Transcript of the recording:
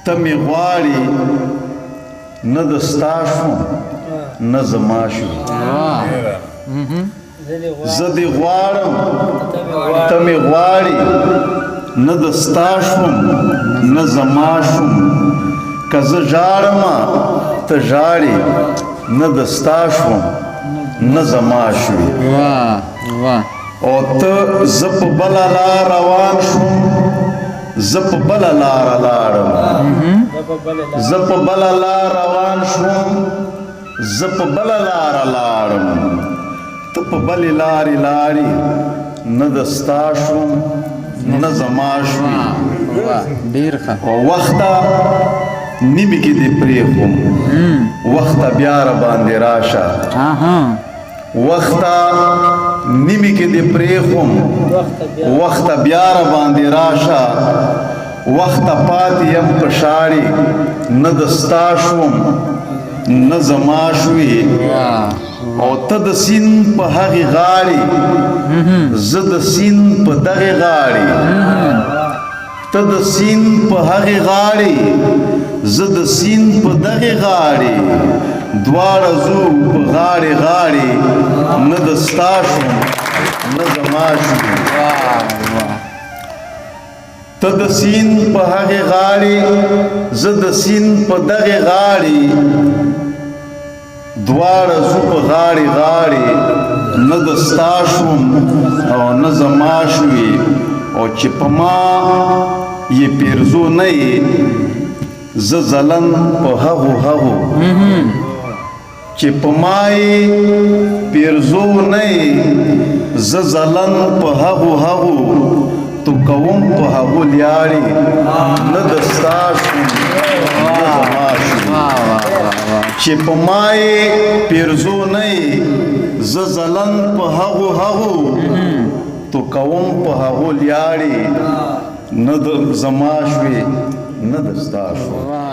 ته مې غواړې نه د ستا شوم نه زما شوې زه دې غواړم ته مې غواړې نه د ستا شوم نه زما شوم که زه ژاړمه ته ژاړې نه د ستا شوم نه زما شوې او ته زه په بله لار روان شوم زه په بله لاره لاړم زه په بله لار روان شوم زه په بله لاره لاړم ته په بلې لارې لاړې نه د ستا شوم نه زما شوې وخته نیمې کې دې پرېښوم وخته بیا راباندې راشه وخته نیمې کې دې پرېښوم وخته بیا راباندې راشه وخته پاتې یم په شاړې نه د ستا شوم نه زما شوې او ته د سیند په هغې غاړې زه د سیند په دغې غاړې ته د سیند په هغې غاړې زه د سیند په دغې غاړې دواړه ځو په غاړې غاړې نه د ستا شوم نه زما شوې ته د سیند په هغې غاړې زه د سیند په دغې غاړې دواړه ځو په غاړې غاړې نه د ستا شوم او نه زما شوې او چې په ما یې پیرزو نه یې زه ځلن په هغو چې په ما یې پیرزو نه یې زه ځلن په هغو تو کوم په هغو لیاړې نه د ستا شوم نه زما شوې چې په ما یې پیرزو نه یې زه ځلن په هغو تو کوم په هغو لیاړې نه د زما شوې نه د ستا شوې